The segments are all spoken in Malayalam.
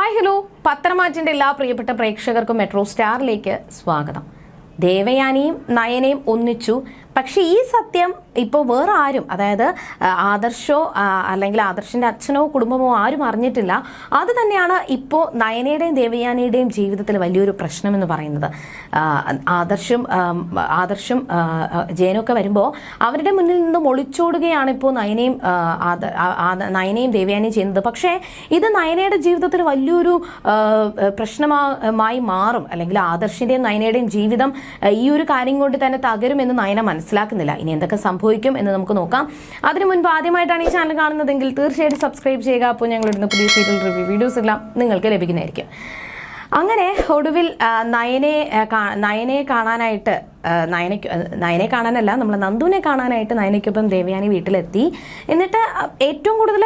ഹായ് ഹലോ പത്രമാറ്റിന്റെ എല്ലാ പ്രിയപ്പെട്ട പ്രേക്ഷകർക്കും മെട്രോ സ്റ്റാറിലേക്ക് സ്വാഗതം. ദേവയാനിയും നയനയും ഒന്നിച്ചു. പക്ഷെ ഈ സത്യം ഇപ്പോൾ വേറെ ആരും, അതായത് ആദർശോ അല്ലെങ്കിൽ ആദർശിന്റെ അച്ഛനോ കുടുംബമോ ആരും അറിഞ്ഞിട്ടില്ല. അത് തന്നെയാണ് ഇപ്പോൾ നയനയുടെയും ദേവയാനിയുടെയും ജീവിതത്തിൽ വലിയൊരു പ്രശ്നമെന്ന് പറയുന്നത്. ആദർശും ജയനൊക്കെ വരുമ്പോൾ അവരുടെ മുന്നിൽ നിന്നും ഒളിച്ചോടുകയാണ് ഇപ്പോൾ നയനയും ദേവയാനിയും ചെയ്യുന്നത്. പക്ഷേ ഇത് നയനയുടെ ജീവിതത്തിൽ വലിയൊരു പ്രശ്നമായി മാറും, അല്ലെങ്കിൽ ആദർശിന്റെയും നയനയുടെയും ജീവിതം ഈ ഒരു കാര്യം കൊണ്ട് തന്നെ തകരുമെന്ന് നയന മനസ്സിലാക്കുന്നില്ല. ഇനി എന്തൊക്കെ സംഭവിക്കും എന്ന് നമുക്ക് നോക്കാം. അതിനു മുൻപ് ആദ്യമായിട്ടാണ് ഈ ചാനൽ കാണുന്നതെങ്കിൽ തീർച്ചയായിട്ടും സബ്സ്ക്രൈബ് ചെയ്യുക. അപ്പോൾ ഞങ്ങളിടുന്ന പുതിയ സീരിയൽ റിവ്യൂ വീഡിയോസ് എല്ലാം നിങ്ങൾക്ക് ലഭിക്കുന്നതായിരിക്കും. അങ്ങനെ ഒടുവിൽ നയനയെ കാണാനായിട്ട് നയനെ കാണാനല്ല, നമ്മൾ നന്ദുവിനെ കാണാനായിട്ട് നയനയ്ക്കൊപ്പം ദേവയാനി വീട്ടിലെത്തി. എന്നിട്ട് ഏറ്റവും കൂടുതൽ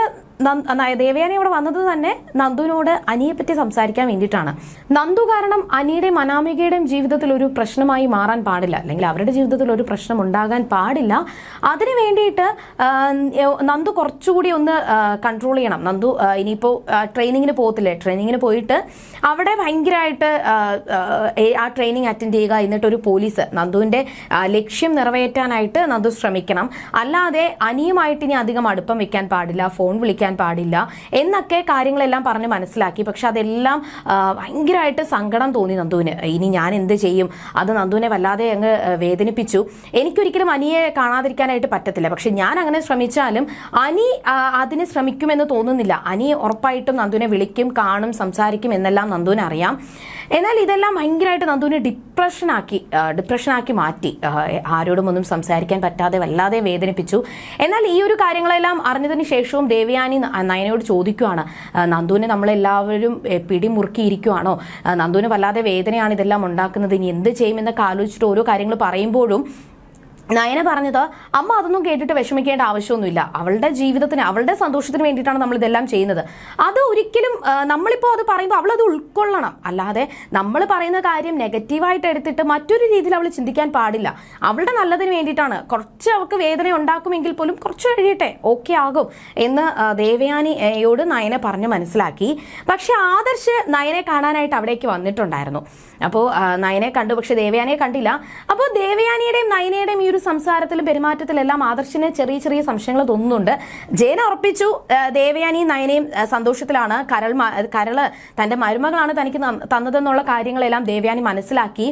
ദേവയാനി അവിടെ വന്നത് തന്നെ നന്ദുവിനോട് അനിയെ പറ്റി സംസാരിക്കാൻ വേണ്ടിയിട്ടാണ്. നന്ദു കാരണം അനിയുടെയും അനാമികയുടെയും ജീവിതത്തിൽ ഒരു പ്രശ്നമായി മാറാൻ പാടില്ല, അല്ലെങ്കിൽ അവരുടെ ജീവിതത്തിൽ ഒരു പ്രശ്നം ഉണ്ടാകാൻ പാടില്ല. അതിനു വേണ്ടിയിട്ട് നന്ദു കുറച്ചുകൂടി ഒന്ന് കൺട്രോൾ ചെയ്യണം. നന്ദു ഇനിയിപ്പോൾ ട്രെയിനിങ്ങിന് പോകത്തില്ലേ, ട്രെയിനിങ്ങിന് പോയിട്ട് അവിടെ ഭയങ്കരമായിട്ട് ആ ട്രെയിനിങ് അറ്റൻഡ് ചെയ്യുക. എന്നിട്ടൊരു പോലീസ് നന്ദുവിന്റെ ലക്ഷ്യം നിറവേറ്റാനായിട്ട് നന്ദു ശ്രമിക്കണം. അല്ലാതെ അനിയുമായിട്ട് ഇനി അധികം അടുപ്പം വെക്കാൻ പാടില്ല, ഫോൺ വിളിക്കാൻ പാടില്ല എന്നൊക്കെ കാര്യങ്ങളെല്ലാം പറഞ്ഞ് മനസ്സിലാക്കി. പക്ഷെ അതെല്ലാം ഭയങ്കരമായിട്ട് സങ്കടം തോന്നി നന്ദുവിന്. ഇനി ഞാൻ എന്ത് ചെയ്യും? അത് നന്ദുവിനെ വല്ലാതെ അങ്ങ് വേദനിപ്പിച്ചു. എനിക്കൊരിക്കലും അനിയെ കാണാതിരിക്കാനായിട്ട് പറ്റത്തില്ല. പക്ഷെ ഞാൻ അങ്ങനെ ശ്രമിച്ചാലും അനി അതിന് ശ്രമിക്കുമെന്ന് തോന്നുന്നില്ല. അനി ഉറപ്പായിട്ടും നന്ദുവിനെ വിളിക്കും, കാണും, സംസാരിക്കും എന്നെല്ലാം നന്ദുവിന് അറിയാം. എന്നാൽ ഇതെല്ലാം ഭയങ്കരമായിട്ട് നന്ദുവിനെ ഡിപ്രഷനാക്കി മാറ്റി. ആരോടും ഒന്നും സംസാരിക്കാൻ പറ്റാതെ വല്ലാതെ വേദനിപ്പിച്ചു. എന്നാൽ ഈ ഒരു കാര്യങ്ങളെല്ലാം അറിഞ്ഞതിന് ശേഷവും ദേവയാനി നയനയോട് ചോദിക്കുവാണ്, നന്ദുവിനെ നമ്മളെല്ലാവരും പിടിമുറുക്കിയിരിക്കുവാണോ? നന്ദുവിന് വല്ലാതെ വേദനയാണ് ഇതെല്ലാം ഉണ്ടാക്കുന്നത്, ഇനി എന്ത് ചെയ്യുമെന്നൊക്കെ ആലോചിച്ചിട്ട് ഓരോ കാര്യങ്ങൾ പറയുമ്പോഴും നയന പറഞ്ഞത്, അമ്മ അതൊന്നും കേട്ടിട്ട് വിഷമിക്കേണ്ട ആവശ്യമൊന്നുമില്ല. അവളുടെ ജീവിതത്തിന്, അവളുടെ സന്തോഷത്തിന് വേണ്ടിയിട്ടാണ് നമ്മൾ ഇതെല്ലാം ചെയ്യുന്നത്. അത് ഒരിക്കലും നമ്മളിപ്പോൾ അത് പറയുമ്പോൾ അവളത് ഉൾക്കൊള്ളണം. അല്ലാതെ നമ്മൾ പറയുന്ന കാര്യം നെഗറ്റീവായിട്ട് എടുത്തിട്ട് മറ്റൊരു രീതിയിൽ അവൾ ചിന്തിക്കാൻ പാടില്ല. അവളുടെ നല്ലതിന് വേണ്ടിയിട്ടാണ്. കുറച്ച് അവൾക്ക് വേദന ഉണ്ടാക്കുമെങ്കിൽ പോലും കുറച്ച് കഴിയട്ടെ, ഓക്കെ ആകും എന്ന് ദേവയാനിയോട് നയന പറഞ്ഞ് മനസ്സിലാക്കി. പക്ഷെ ആദർശ് നയനെ കാണാനായിട്ട് അവിടേക്ക് വന്നിട്ടുണ്ടായിരുന്നു. അപ്പോൾ നയനെ കണ്ടു, പക്ഷെ ദേവയാനിയെ കണ്ടില്ല. അപ്പോൾ ദേവയാനിയുടെയും നയനയുടെയും ഈ ഒരു സംസാരത്തിലും പെരുമാറ്റത്തിലെല്ലാം ആദർശിന് ചെറിയ ചെറിയ സംശയങ്ങൾ തോന്നുന്നുണ്ട്. ജയന ഉറപ്പിച്ചു ദേവയാനിയും നയനയും സന്തോഷത്തിലാണ്. കരള് തന്റെ മരുമകളാണ് തനിക്ക് തന്നതെന്നുള്ള കാര്യങ്ങളെല്ലാം ദേവയാനി മനസ്സിലാക്കി.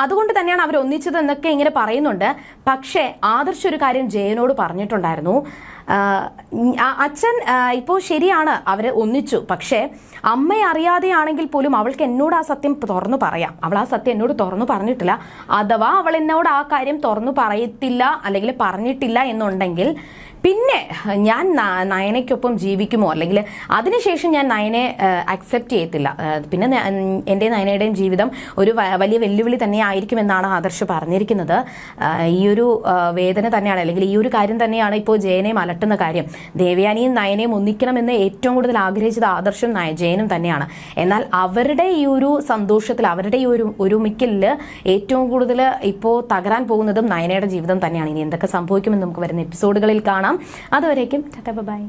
അതുകൊണ്ട് തന്നെയാണ് അവർ ഒന്നിച്ചതെന്നൊക്കെ ഇങ്ങനെ പറയുന്നുണ്ട്. പക്ഷേ ആദർശ് ഒരു കാര്യം ജയനോട് പറഞ്ഞിട്ടുണ്ടായിരുന്നു. അച്ഛൻ ഇപ്പോൾ ശരിയാണ്, അവര് ഒന്നിച്ചു. പക്ഷേ അമ്മയെ അറിയാതെയാണെങ്കിൽ പോലും അവൾക്ക് എന്നോട് ആ സത്യം തുറന്നു പറയാം. അവൾ ആ സത്യം എന്നോട് തുറന്നു പറഞ്ഞിട്ടില്ല. അഥവാ അവൾ എന്നോട് ആ കാര്യം തുറന്നു പറയത്തില്ല അല്ലെങ്കിൽ പറഞ്ഞിട്ടില്ല എന്നുണ്ടെങ്കിൽ പിന്നെ ഞാൻ നയനയ്ക്കൊപ്പം ജീവിക്കുമോ, അല്ലെങ്കിൽ അതിനുശേഷം ഞാൻ നയനെ അക്സെപ്റ്റ് ചെയ്യത്തില്ല. പിന്നെ എൻ്റെ നയനയുടെയും ജീവിതം ഒരു വലിയ വെല്ലുവിളി തന്നെ ആയിരിക്കുമെന്നാണ് ആദർശ് പറഞ്ഞിരിക്കുന്നത്. ഈ ഒരു വേദന തന്നെയാണ്, അല്ലെങ്കിൽ ഈ ഒരു കാര്യം തന്നെയാണ് ഇപ്പോൾ ജയനെയും അലട്ടുന്ന കാര്യം. ദേവയാനിയും നയനെയും ഒന്നിക്കണമെന്ന് ഏറ്റവും കൂടുതൽ ആഗ്രഹിച്ചത് ആദർശും ജയനും തന്നെയാണ്. എന്നാൽ അവരുടെ ഈ ഒരു സന്തോഷത്തിൽ, അവരുടെ ഈ ഒരു ഒരുമിക്കലിൽ ഏറ്റവും കൂടുതൽ ഇപ്പോൾ തകരാൻ പോകുന്നതും നയനയുടെ ജീവിതം തന്നെയാണ്. ഇനി എന്തൊക്കെ സംഭവിക്കുമെന്ന് നമുക്ക് വരുന്ന എപ്പിസോഡുകളിൽ കാണാം. അതുവരേക്കും ബൈ.